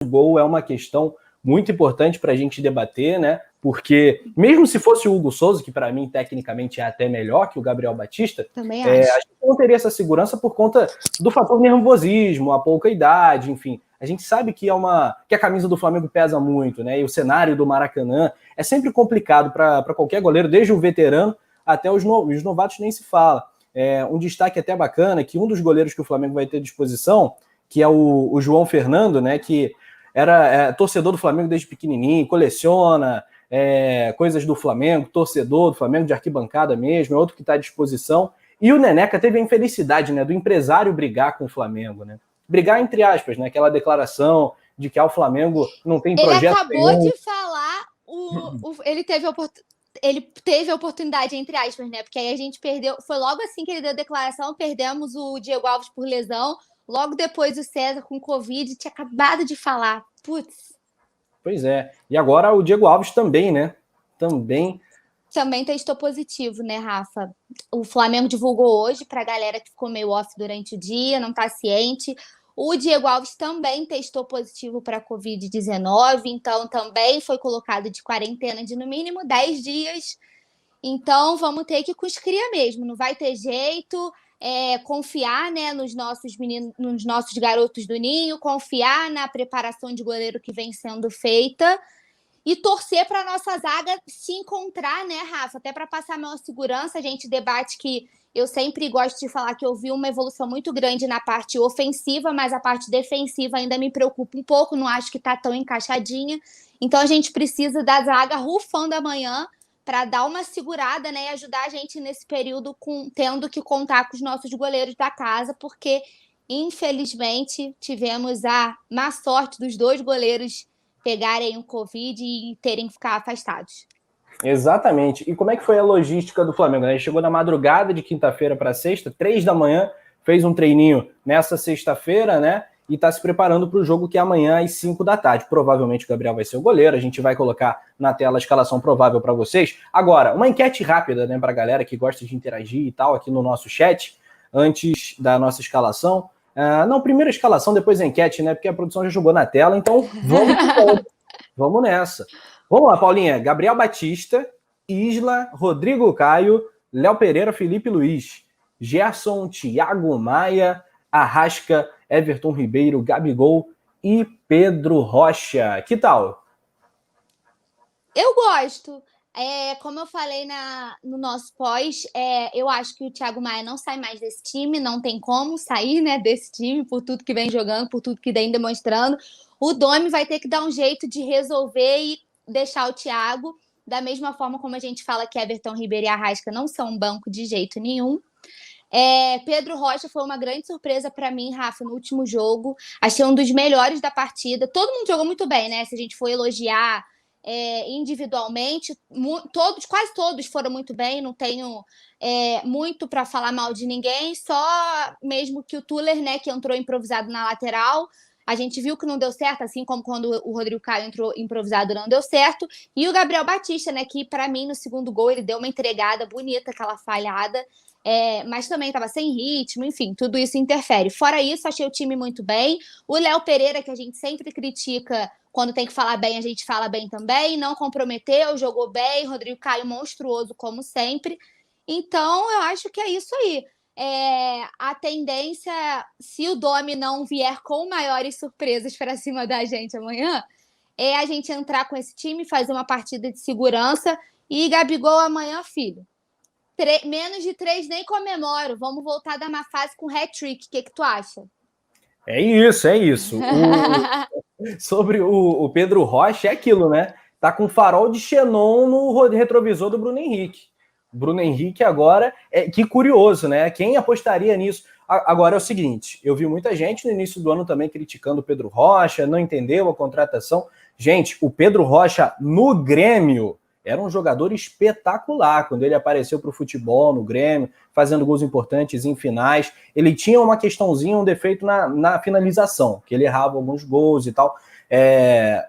gol é uma questão muito importante para a gente debater, né? Porque mesmo se fosse o Hugo Souza, que para mim tecnicamente é até melhor que o Gabriel Batista, também a gente não teria essa segurança por conta do fator nervosismo, a pouca idade, enfim. A gente sabe que que a camisa do Flamengo pesa muito, né? E o cenário do Maracanã é sempre complicado para qualquer goleiro, desde o veterano até os novatos nem se fala. Um destaque até bacana que um dos goleiros que o Flamengo vai ter à disposição, que é o João Fernando, né? Que era torcedor do Flamengo desde pequenininho, coleciona coisas do Flamengo, torcedor do Flamengo de arquibancada mesmo, é outro que está à disposição. E o Neneca teve a infelicidade, né, do empresário brigar com o Flamengo, né? Brigar entre aspas, né? Aquela declaração de que o Flamengo não tem projeto nenhum. Ele acabou nenhum. de falar, ele teve a oportunidade, entre aspas, né? Porque aí a gente perdeu, foi logo assim que ele deu a declaração, perdemos o Diego Alves por lesão, logo depois o César com Covid, tinha acabado de falar. Putz. Pois é. E agora o Diego Alves também, né? Também testou positivo, né, Rafa? O Flamengo divulgou hoje para a galera que ficou meio off durante o dia, não está ciente. O Diego Alves também testou positivo para a Covid-19, então também foi colocado de quarentena de no mínimo 10 dias. Então vamos ter que ir com os cria mesmo, não vai ter jeito. Confiar, né, nos nossos meninos, nos nossos garotos do Ninho, confiar na preparação de goleiro que vem sendo feita e torcer para a nossa zaga se encontrar, né, Rafa? Até para passar maior segurança, a gente debate que eu sempre gosto de falar que eu vi uma evolução muito grande na parte ofensiva, mas a parte defensiva ainda me preocupa um pouco, não acho que está tão encaixadinha. Então a gente precisa da zaga rufando amanhã para dar uma segurada, né, e ajudar a gente nesse período tendo que contar com os nossos goleiros da casa, porque infelizmente tivemos a má sorte dos 2 goleiros pegarem o Covid e terem que ficar afastados. Exatamente. E como é que foi a logística do Flamengo? Ele chegou na madrugada de quinta-feira para sexta, 3 da manhã, fez um treininho nessa sexta-feira, né? E está se preparando para o jogo que é amanhã às 5 da tarde. Provavelmente o Gabriel vai ser o goleiro, a gente vai colocar na tela a escalação provável para vocês. Agora, uma enquete rápida, né, para a galera que gosta de interagir e tal aqui no nosso chat, antes da nossa escalação. Não, primeiro a escalação, depois a enquete, né? Porque a produção já jogou na tela, então vamos nessa. Vamos lá, Paulinha. Gabriel Batista, Isla, Rodrigo Caio, Léo Pereira, Felipe Luiz, Gerson, Thiago Maia, Arrasca, Everton Ribeiro, Gabigol e Pedro Rocha. Que tal? Eu gosto. Como eu falei no nosso pós, eu acho que o Thiago Maia não sai mais desse time, não tem como sair, né, desse time, por tudo que vem jogando, por tudo que vem demonstrando. O Domi vai ter que dar um jeito de resolver e deixar o Thiago, da mesma forma como a gente fala que Everton Ribeiro e Arrasca não são um banco de jeito nenhum. Pedro Rocha foi uma grande surpresa para mim, Rafa, no último jogo. Achei um dos melhores da partida. Todo mundo jogou muito bem, né? Se a gente for elogiar individualmente, quase todos foram muito bem. Não tenho muito para falar mal de ninguém. Só mesmo que o Tuller, né, que entrou improvisado na lateral, a gente viu que não deu certo, assim como quando o Rodrigo Caio entrou improvisado, não deu certo. E o Gabriel Batista, né, que para mim no segundo gol ele deu uma entregada bonita, aquela falhada. Mas também estava sem ritmo, enfim, tudo isso interfere. Fora isso, achei o time muito bem. O Léo Pereira, que a gente sempre critica, quando tem que falar bem, a gente fala bem também. Não comprometeu, jogou bem. Rodrigo Caio, monstruoso, como sempre. Então, eu acho que é isso aí. A tendência, se o Domi não vier com maiores surpresas para cima da gente amanhã, é a gente entrar com esse time, fazer uma partida de segurança. E Gabigol amanhã, filho. Menos de 3 nem comemoro. Vamos voltar da má fase com hat-trick. O que tu acha? É isso. Sobre o Pedro Rocha, é aquilo, né? Tá com farol de xenon no retrovisor do Bruno Henrique. O Bruno Henrique agora, que curioso, né? Quem apostaria nisso? Agora é o seguinte, eu vi muita gente no início do ano também criticando o Pedro Rocha, não entendeu a contratação. Gente, o Pedro Rocha no Grêmio era um jogador espetacular quando ele apareceu para o futebol no Grêmio, fazendo gols importantes em finais. Ele tinha uma questãozinha, um defeito na finalização, que ele errava alguns gols e tal.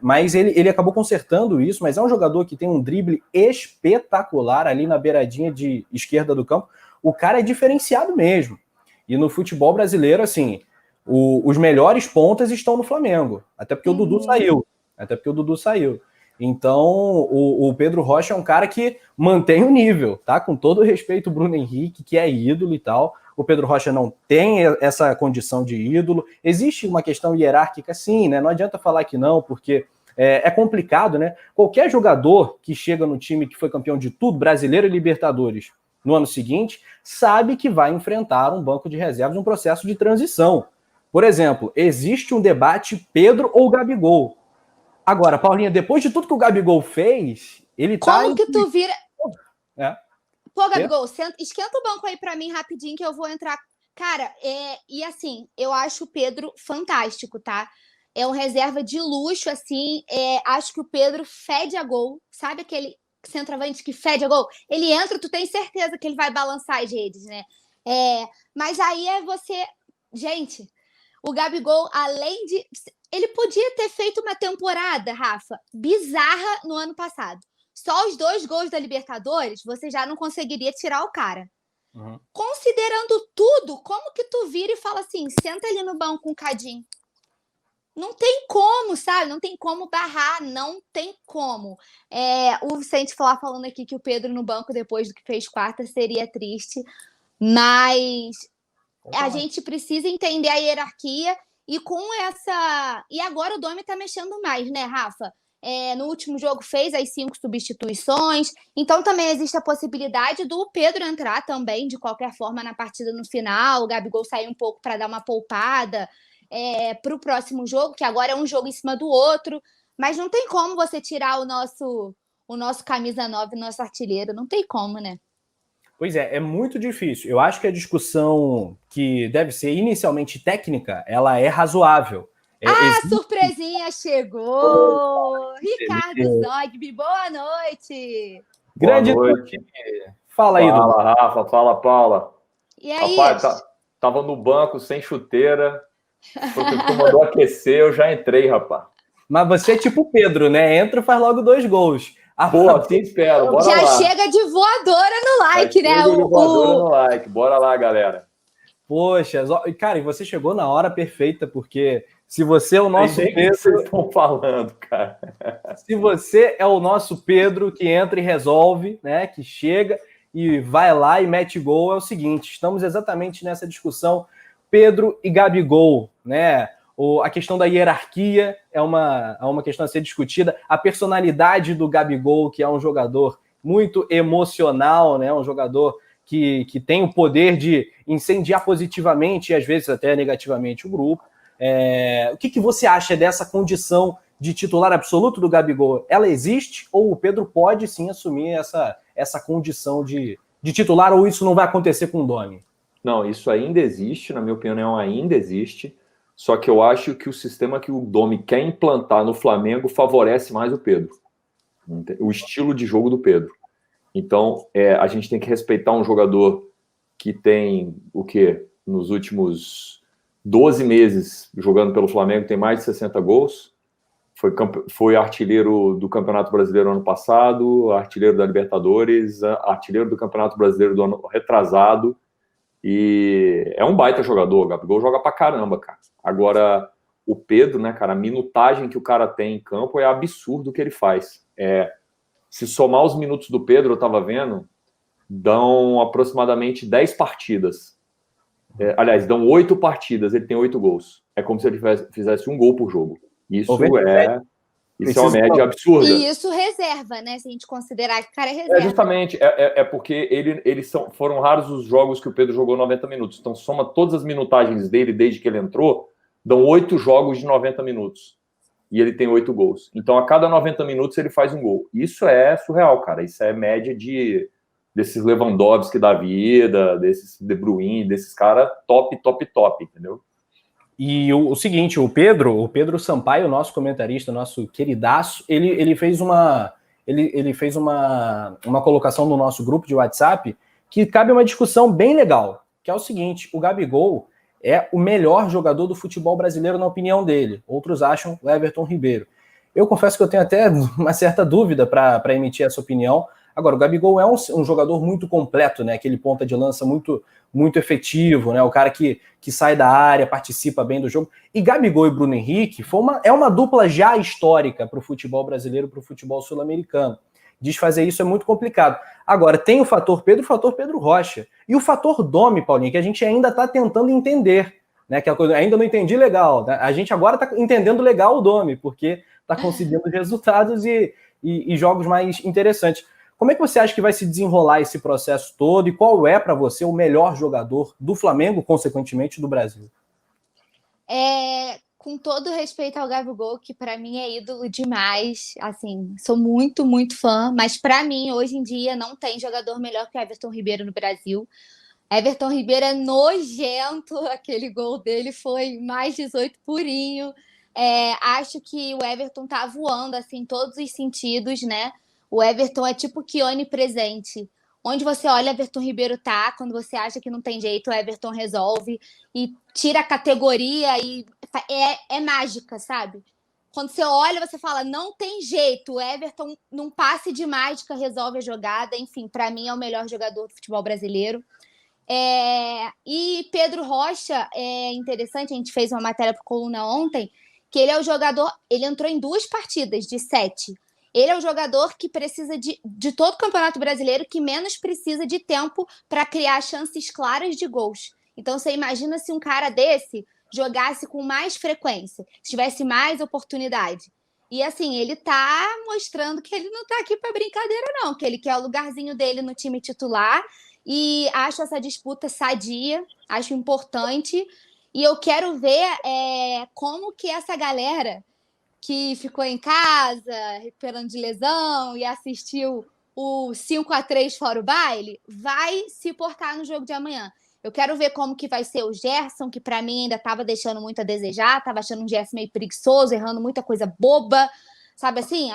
Mas ele acabou consertando isso, mas é um jogador que tem um drible espetacular ali na beiradinha de esquerda do campo. O cara é diferenciado mesmo. E no futebol brasileiro, assim, os melhores pontas estão no Flamengo, até porque o Dudu saiu. Então, o Pedro Rocha é um cara que mantém o nível, tá? Com todo o respeito ao Bruno Henrique, que é ídolo e tal. O Pedro Rocha não tem essa condição de ídolo. Existe uma questão hierárquica, sim, né? Não adianta falar que não, porque é complicado, né? Qualquer jogador que chega no time que foi campeão de tudo, Brasileiro e Libertadores, no ano seguinte, sabe que vai enfrentar um banco de reservas, um processo de transição. Por exemplo, existe um debate Pedro ou Gabigol. Agora, Paulinha, depois de tudo que o Gabigol fez, ele tá... Como que tu vira... Pô, Gabigol, esquenta o banco aí pra mim rapidinho que eu vou entrar. Cara, e assim, eu acho o Pedro fantástico, tá? É um reserva de luxo, assim. Acho que o Pedro fede a gol. Sabe aquele centroavante que fede a gol? Ele entra, tu tem certeza que ele vai balançar as redes, né? Mas aí você... Gente, o Gabigol, além de... Ele podia ter feito uma temporada, Rafa, bizarra no ano passado. Só os 2 gols da Libertadores, você já não conseguiria tirar o cara. Uhum. Considerando tudo, como que tu vira e fala assim, senta ali no banco com o Cadinho? Não tem como, sabe? Não tem como barrar, não tem como. O Vicente falando aqui que o Pedro no banco, depois do que fez quarta, seria triste. Mas a gente precisa entender a hierarquia e com essa... E agora o Domi tá mexendo mais, né, Rafa? No último jogo fez as 5 substituições, então também existe a possibilidade do Pedro entrar também, de qualquer forma, na partida no final, o Gabigol sair um pouco para dar uma poupada para o próximo jogo, que agora é um jogo em cima do outro, mas não tem como você tirar o nosso camisa 9, o nosso artilheiro, não tem como, né? Pois é muito difícil. Eu acho que a discussão que deve ser inicialmente técnica, ela é razoável. Surpresinha chegou! Ricardo Zogby, boa noite! Grande noite. Fala aí, Fala, Rafa, fala, Paula. E aí? Rapaz, tava no banco sem chuteira, porque tu mandou aquecer, eu já entrei, rapaz. Mas você é tipo o Pedro, né? Entra e faz logo 2 gols. Pô, assim espero, bora já lá. chega de voadora no like, né? De voadora no like, bora lá, galera. Poxa, cara, e você chegou na hora perfeita, porque se você é o nosso Pedro... que vocês estão falando, cara. Se você é o nosso Pedro que entra e resolve, né? Que chega e vai lá e mete gol, é o seguinte, estamos exatamente nessa discussão Pedro e Gabigol, né? A questão da hierarquia é uma questão a ser discutida. A personalidade do Gabigol, que é um jogador muito emocional, né? Um jogador que tem o poder de incendiar positivamente e às vezes até negativamente o grupo. O que você acha dessa condição de titular absoluto do Gabigol? Ela existe ou o Pedro pode sim assumir essa condição de titular, ou isso não vai acontecer com o Domi? Não, isso ainda existe, na minha opinião, ainda existe. Só que eu acho que o sistema que o Domi quer implantar no Flamengo favorece mais o Pedro. O estilo de jogo do Pedro. Então, a gente tem que respeitar um jogador que tem, nos últimos 12 meses jogando pelo Flamengo, tem mais de 60 gols. Foi artilheiro do Campeonato Brasileiro ano passado, artilheiro da Libertadores, artilheiro do Campeonato Brasileiro do ano retrasado. E é um baita jogador, o Gabigol joga pra caramba, cara. Agora, o Pedro, né, cara, a minutagem que o cara tem em campo é absurdo o que ele faz. Se somar os minutos do Pedro, eu tava vendo, dão aproximadamente 10 partidas. Aliás, dão 8 partidas, ele tem 8 gols. É como se ele fizesse um gol por jogo. Isso é uma média absurda. E isso reserva, né? Se a gente considerar que o cara é reserva. Justamente, porque foram raros os jogos que o Pedro jogou 90 minutos. Então, soma todas as minutagens dele desde que ele entrou, dão 8 jogos de 90 minutos. E ele tem 8 gols. Então, a cada 90 minutos, ele faz um gol. Isso é surreal, cara. Isso é média desses Lewandowski da vida, desses De Bruyne, desses caras top, entendeu? E o seguinte, o Pedro Sampaio, nosso comentarista, nosso queridaço, ele fez uma colocação no nosso grupo de WhatsApp que cabe uma discussão bem legal, que é o seguinte: o Gabigol é o melhor jogador do futebol brasileiro na opinião dele. Outros acham o Everton Ribeiro. Eu confesso que eu tenho até uma certa dúvida para emitir essa opinião, Agora, o Gabigol é um jogador muito completo, né? Aquele ponta de lança muito, muito efetivo, né? O cara que sai da área, participa bem do jogo. E Gabigol e Bruno Henrique é uma dupla já histórica para o futebol brasileiro, para o futebol sul-americano. Desfazer isso é muito complicado. Agora, tem o fator Pedro Rocha. E o fator Domi, Paulinho, que a gente ainda está tentando entender. Né, que ainda não entendi legal. Né? A gente agora está entendendo legal o Domi, porque está conseguindo resultados e jogos mais interessantes. Como é que você acha que vai se desenrolar esse processo todo e qual é, para você, o melhor jogador do Flamengo, consequentemente, do Brasil? Com todo respeito ao Gabigol, que para mim é ídolo demais, assim, sou muito, muito fã, mas para mim, hoje em dia, não tem jogador melhor que o Everton Ribeiro no Brasil. Everton Ribeiro é nojento, aquele gol dele foi mais 18 purinho. Acho que o Everton tá voando assim, em todos os sentidos, né? O Everton é tipo que onipresente. Onde você olha, Everton Ribeiro tá. Quando você acha que não tem jeito, o Everton resolve e tira a categoria e é mágica, sabe? Quando você olha, você fala, não tem jeito. O Everton, num passe de mágica, resolve a jogada. Enfim, para mim é o melhor jogador do futebol brasileiro. E Pedro Rocha é interessante, a gente fez uma matéria para o Coluna ontem, que ele é o jogador, ele entrou em 2 partidas de 7. Ele é o jogador que precisa de todo o Campeonato Brasileiro, que menos precisa de tempo para criar chances claras de gols. Então você imagina se um cara desse jogasse com mais frequência, se tivesse mais oportunidade. E assim, ele tá mostrando que ele não tá aqui para brincadeira não, que ele quer o lugarzinho dele no time titular. E acho essa disputa sadia, acho importante. E eu quero ver como que essa galera que ficou em casa, recuperando de lesão e assistiu o 5-3 fora o baile, vai se portar no jogo de amanhã. Eu quero ver como que vai ser o Gerson, que para mim ainda estava deixando muito a desejar, estava achando um Gerson meio preguiçoso, errando muita coisa boba. Sabe assim,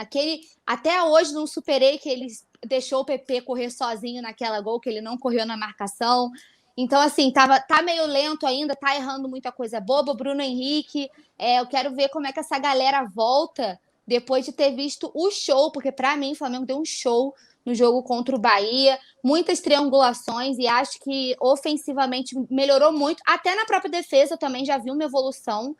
até hoje não superei que ele deixou o PP correr sozinho naquela gol, que ele não correu na marcação. Então, assim, tá meio lento ainda, tá errando muita coisa boba. Bruno Henrique, eu quero ver como é que essa galera volta depois de ter visto o show, porque para mim o Flamengo deu um show no jogo contra o Bahia, muitas triangulações e acho que ofensivamente melhorou muito. Até na própria defesa eu também já vi uma evolução.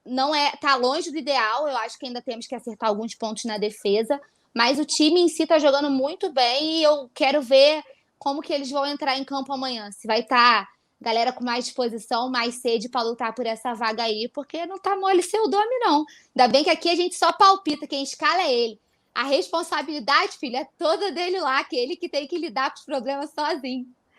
Não tá longe do ideal, eu acho que ainda temos que acertar alguns pontos na defesa, mas o time em si tá jogando muito bem e eu quero ver como que eles vão entrar em campo amanhã, se vai estar galera com mais disposição, mais sede para lutar por essa vaga aí, porque não tá mole ser o Domi não. Ainda bem que aqui a gente só palpita, quem escala é ele. A responsabilidade, filho, é toda dele lá, que ele que tem que lidar com os problemas sozinho.